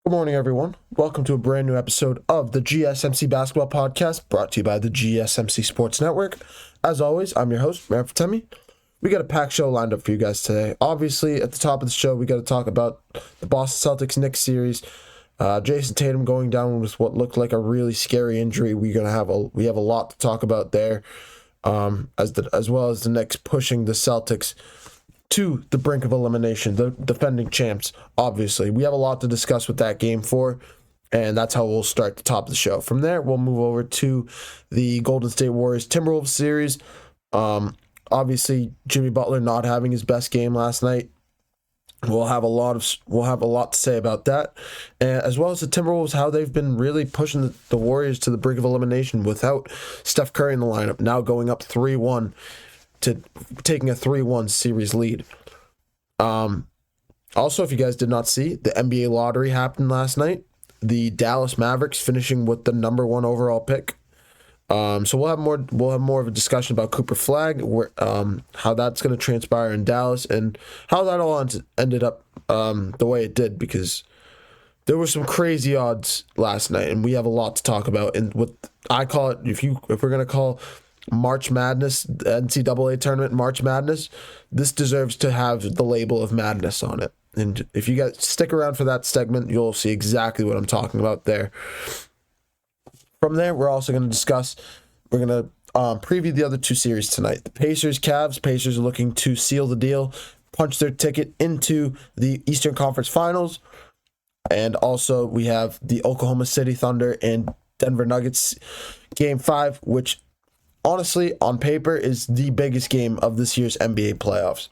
Good morning, everyone. Welcome to a brand new episode of the GSMC Basketball Podcast, brought to you by the GSMC Sports Network. As always, I'm your host, Manfred Temi. We got a packed show lined up for you guys today. Obviously, at the top of the show, we got to talk about the Boston Celtics Knicks series. Jayson Tatum going down with what looked like a really scary injury. We have a lot to talk about there, as well as the Knicks pushing the Celtics to the brink of elimination, the defending champs, obviously. We have a lot to discuss with that game 4, and that's how we'll start the top of the show. From there, we'll move over to the Golden State Warriors Timberwolves series. Obviously, Jimmy Butler not having his best game last night. We'll have a lot to say about that, and as well as the Timberwolves, how they've been really pushing the Warriors to the brink of elimination without Steph Curry in the lineup, now going up 3-1 to taking a 3-1 series lead. Also, if you guys did not see, the NBA lottery happened last night. The Dallas Mavericks finishing with the number 1 overall pick. So we'll have more of a discussion about Cooper Flagg, how that's going to transpire in Dallas, and how that all ended up the way it did, because there were some crazy odds last night, and we have a lot to talk about. And what I call it, if we're going to call March Madness, the NCAA tournament March Madness, this deserves to have the label of madness on it. And if you guys stick around for that segment, you'll see exactly what I'm talking about there. From there, we're also going to preview the other 2 series tonight. The Pacers-Cavs. Pacers are looking to seal the deal, punch their ticket into the Eastern Conference Finals. And also, we have the Oklahoma City Thunder and Denver Nuggets Game 5, which honestly, on paper, is the biggest game of this year's NBA playoffs.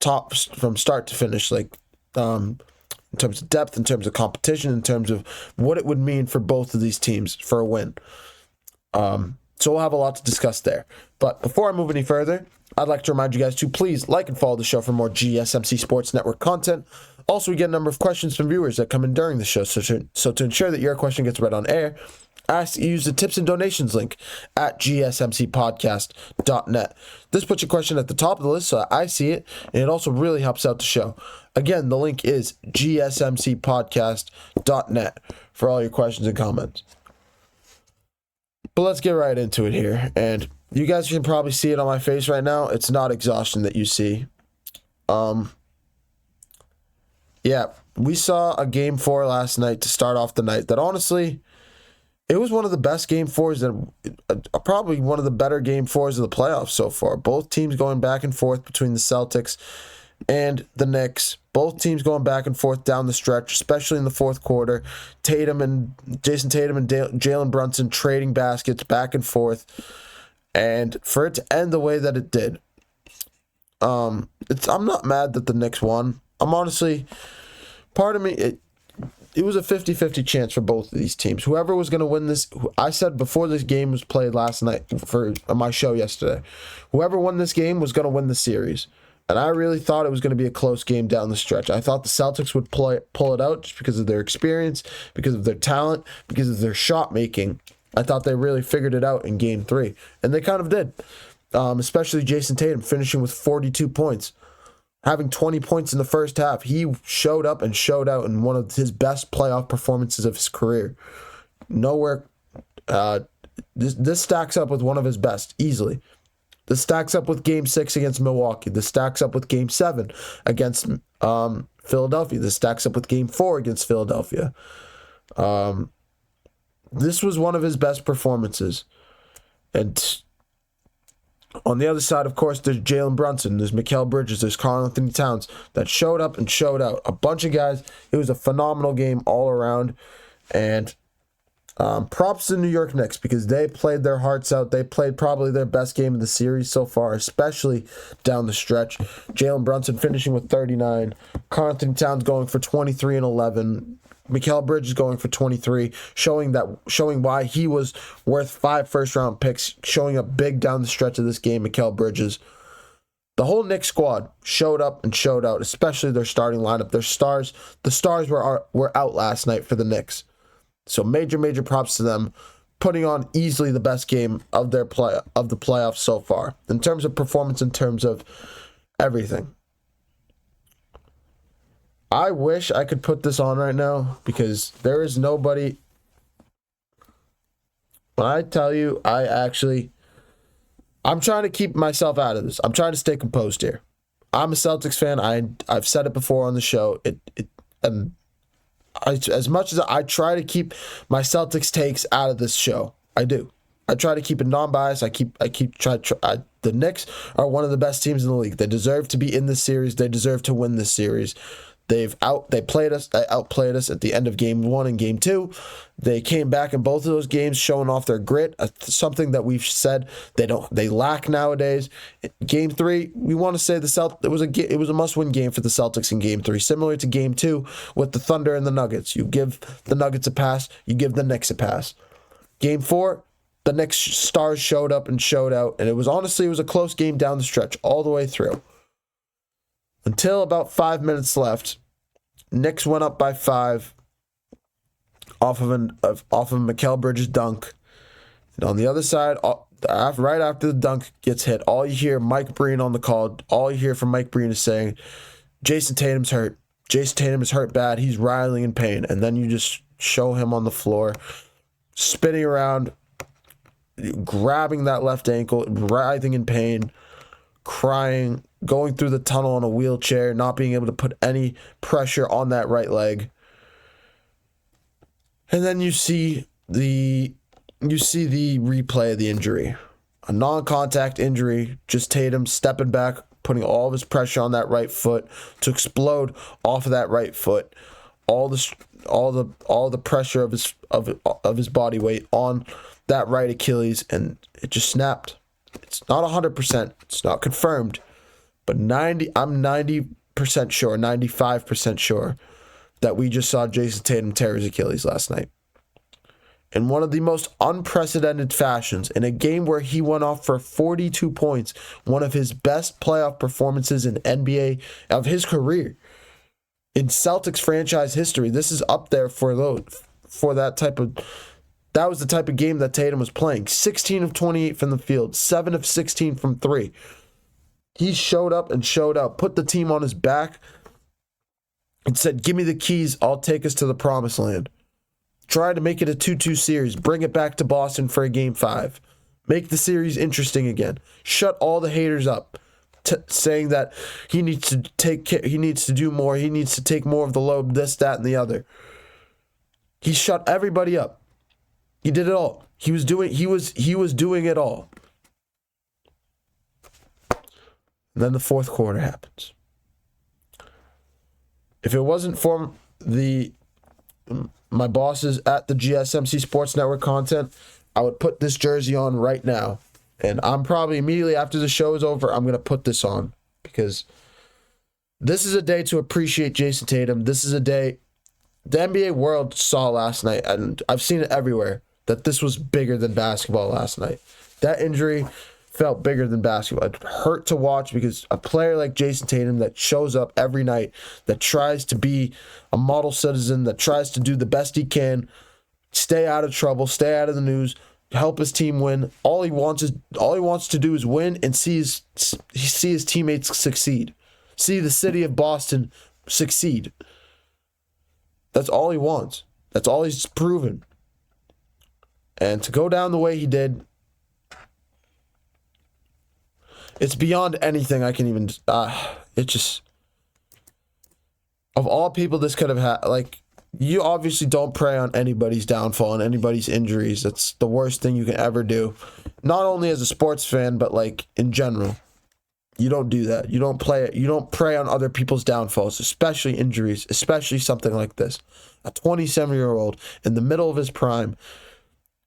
Top from start to finish, in terms of depth, in terms of competition, in terms of what it would mean for both of these teams for a win. So we'll have a lot to discuss there. But before I move any further, I'd like to remind you guys to please like and follow the show for more GSMC Sports Network content. Also, we get a number of questions from viewers that come in during the show. So to ensure that your question gets read on air, I ask that you use the tips and donations link at gsmcpodcast.net. This puts your question at the top of the list so that I see it, and it also really helps out the show. Again, the link is gsmcpodcast.net for all your questions and comments. But let's get right into it here. And you guys can probably see it on my face right now. It's not exhaustion that you see. Yeah, we saw a Game 4 last night to start off the night that honestly, it was one of the best Game 4s, probably one of the better Game 4s of the playoffs so far. Both teams going back and forth between the Celtics and the Knicks. Both teams going back and forth down the stretch, especially in the fourth quarter. Jayson Tatum and Jalen Brunson trading baskets back and forth. And for it to end the way that it did, I'm not mad that the Knicks won. I'm honestly, part of me, it was a 50-50 chance for both of these teams. Whoever was going to win this, I said before this game was played last night for my show yesterday, whoever won this game was going to win the series. And I really thought it was going to be a close game down the stretch. I thought the Celtics would pull it out just because of their experience, because of their talent, because of their shot making. I thought they really figured it out in Game 3. And they kind of did. Especially Jayson Tatum finishing with 42 points. Having 20 points in the first half, he showed up and showed out in one of his best playoff performances of his career. Nowhere, this stacks up with one of his best, easily. This stacks up with Game 6 against Milwaukee. This stacks up with Game 7 against Philadelphia. This stacks up with Game 4 against Philadelphia. This was one of his best performances. And on the other side, of course, there's Jalen Brunson, there's Mikal Bridges, there's Karl-Anthony Towns that showed up and showed out. A bunch of guys. It was a phenomenal game all around. And props to the New York Knicks because they played their hearts out. They played probably their best game of the series so far, especially down the stretch. Jalen Brunson finishing with 39. Karl-Anthony Towns going for 23 and 11. Mikal Bridges going for 23, showing why he was worth 5 first-round picks, showing up big down the stretch of this game, Mikal Bridges. The whole Knicks squad showed up and showed out, especially their starting lineup. The stars were out last night for the Knicks. So major props to them, putting on easily the best game of the playoffs so far, in terms of performance, in terms of everything. I wish I could put this on right now because there is nobody. When I tell you, I'm trying to keep myself out of this. I'm trying to stay composed here. I'm a Celtics fan. I've said it before on the show. As much as I try to keep my Celtics takes out of this show, I do. I try to keep it non-biased. The Knicks are one of the best teams in the league. They deserve to be in this series. They deserve to win this series. They outplayed us at the end of game 1 and game 2. They came back in both of those games showing off their grit, something that we've said they lack nowadays. Game 3, we want to say it was a must-win game for the Celtics in game 3, similar to game 2 with the Thunder and the Nuggets. You give the Nuggets a pass, you give the Knicks a pass. Game 4, the Knicks stars showed up and showed out, and it was a close game down the stretch all the way through. Until about 5 minutes left, Knicks went up by 5 off of Mikal Bridges dunk. And on the other side, right after the dunk gets hit, all you hear Mike Breen on the call, all you hear from Mike Breen is saying, Jayson Tatum's hurt. Jayson Tatum is hurt bad. He's writhing in pain. And then you just show him on the floor, spinning around, grabbing that left ankle, writhing in pain, crying, going through the tunnel on a wheelchair, not being able to put any pressure on that right leg. And then you see the replay of the injury. A non-contact injury, just Tatum stepping back, putting all of his pressure on that right foot to explode off of that right foot. All the pressure of his body weight on that right Achilles, and it just snapped. It's not 100%. It's not confirmed, but I'm 90% sure, 95% sure that we just saw Jayson Tatum tear his Achilles last night. In one of the most unprecedented fashions, in a game where he went off for 42 points, one of his best playoff performances in NBA of his career. In Celtics franchise history, this is up there that was the type of game that Tatum was playing. 16 of 28 from the field, 7 of 16 from 3. He showed up and showed out, put the team on his back, and said, give me the keys, I'll take us to the promised land. Try to make it a 2-2 series, bring it back to Boston for a game 5. Make the series interesting again. Shut all the haters up, saying that he needs to do more, he needs to take more of the load, this, that, and the other. He shut everybody up. He did it all. He was doing it all. And then the fourth quarter happens. If it wasn't for my bosses at the GSMC Sports Network content, I would put this jersey on right now. And I'm probably immediately after the show is over, I'm going to put this on. Because this is a day to appreciate Jayson Tatum. This is a day the NBA world saw last night, and I've seen it everywhere, that this was bigger than basketball last night. That injury felt bigger than basketball. It hurt to watch because a player like Jayson Tatum that shows up every night, that tries to be a model citizen, that tries to do the best he can, stay out of trouble, stay out of the news, help his team win. All he wants to do is win and see his teammates succeed. See the city of Boston succeed. That's all he wants. That's all he's proven. And to go down the way he did, it's beyond anything I can even. It just, of all people, this could have had. Like, you obviously don't prey on anybody's downfall and anybody's injuries. That's the worst thing you can ever do. Not only as a sports fan, but like in general, you don't do that. You don't prey on other people's downfalls, especially injuries, especially something like this. A 27-year-old in the middle of his prime,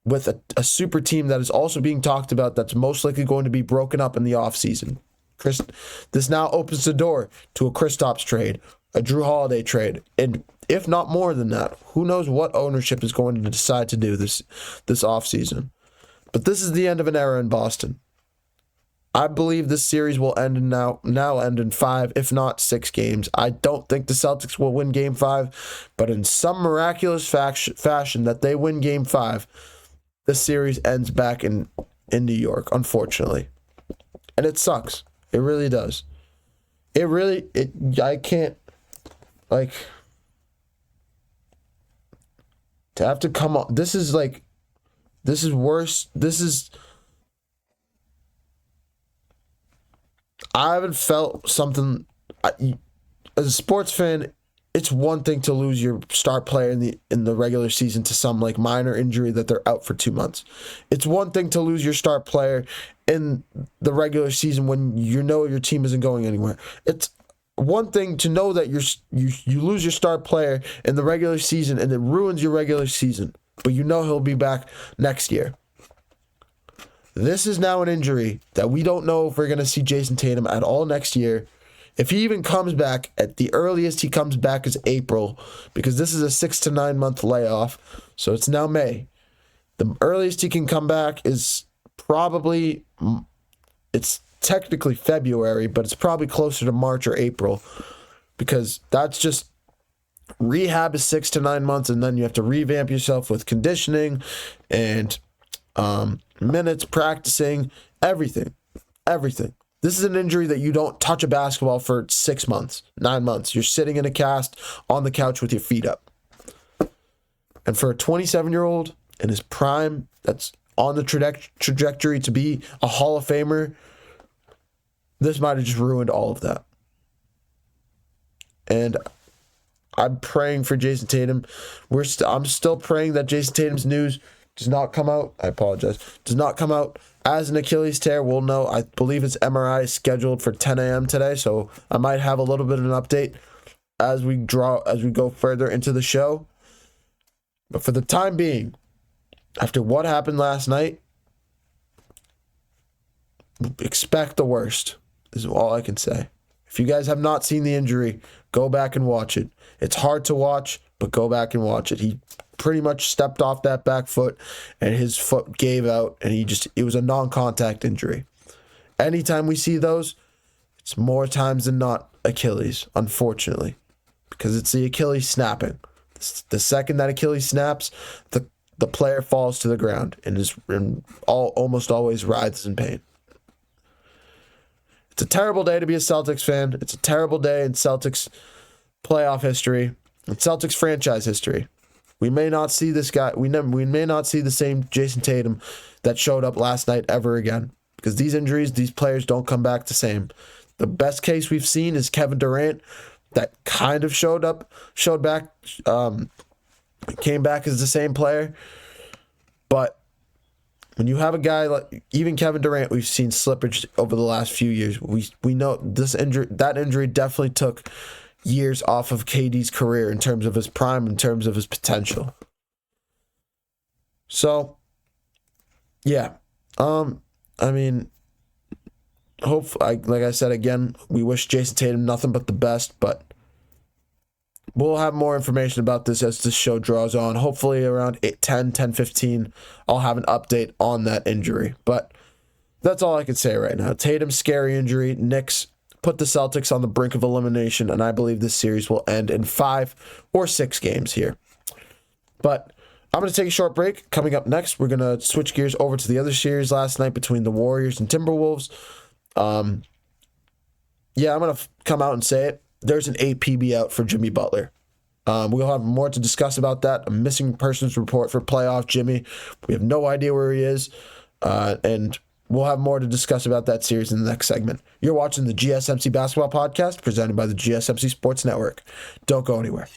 with a super team that is also being talked about, that's most likely going to be broken up in the offseason. This now opens the door to a Kristaps trade, a Drew Holiday trade, and if not more than that, who knows what ownership is going to decide to do this offseason. But this is the end of an era in Boston. I believe this series will end now end in 5, if not 6 games. I don't think the Celtics will win Game 5, but in some miraculous fashion that they win Game 5, this series ends back in New York, unfortunately. And it sucks. It really does. I can't. Like, to have to come on. This is worse. I haven't felt something. As a sports fan, it's one thing to lose your star player in the regular season to some like minor injury that they're out for 2 months. It's one thing to lose your star player in the regular season when you know your team isn't going anywhere. It's one thing to know that you lose your star player in the regular season and it ruins your regular season, but you know he'll be back next year. This is now an injury that we don't know if we're going to see Jayson Tatum at all next year. If he even comes back, at the earliest he comes back is April, because this is a 6 to 9 month layoff. So it's now May. The earliest he can come back is probably, it's technically February, but it's probably closer to March or April, because that's just, rehab is 6 to 9 months, and then you have to revamp yourself with conditioning and minutes, practicing, everything. This is an injury that you don't touch a basketball for 6 months, 9 months. You're sitting in a cast on the couch with your feet up. And for a 27-year-old in his prime that's on the trajectory to be a Hall of Famer, this might have just ruined all of that. And I'm praying for Jayson Tatum. I'm still praying that Jayson Tatum's news does not come out. I apologize. Does not come out as an Achilles tear. We'll know. I believe his MRI is scheduled for 10 a.m. today, so I might have a little bit of an update as we go further into the show. But for the time being, after what happened last night, expect the worst is all I can say. If you guys have not seen the injury, go back and watch it. It's hard to watch, but go back and watch it. He pretty much stepped off that back foot and his foot gave out, and it was a non-contact injury. Anytime we see those, it's more times than not Achilles, unfortunately, because it's the Achilles snapping. The second that Achilles snaps, the player falls to the ground and almost always writhes in pain. It's a terrible day to be a Celtics fan. It's a terrible day in Celtics playoff history and Celtics franchise history. We may not see this guy. We may not see the same Jayson Tatum that showed up last night ever again, because these injuries, these players don't come back the same. The best case we've seen is Kevin Durant, that kind of showed back, came back as the same player. But when you have a guy like even Kevin Durant, we've seen slippage over the last few years. We know that injury definitely took years off of KD's career in terms of his prime, in terms of his potential. So, yeah. I mean, like I said again, we wish Jayson Tatum nothing but the best, but we'll have more information about this as the show draws on. Hopefully around 10:15, I'll have an update on that injury. But that's all I can say right now. Tatum's scary injury. Knicks put the Celtics on the brink of elimination, and I believe this series will end in 5 or 6 games here. But I'm going to take a short break. Coming up next, we're going to switch gears over to the other series last night between the Warriors and Timberwolves. I'm going to come out and say it. There's an APB out for Jimmy Butler. We'll have more to discuss about that. A missing persons report for playoff Jimmy. We have no idea where he is. And we'll have more to discuss about that series in the next segment. You're watching the GSMC Basketball Podcast presented by the GSMC Sports Network. Don't go anywhere.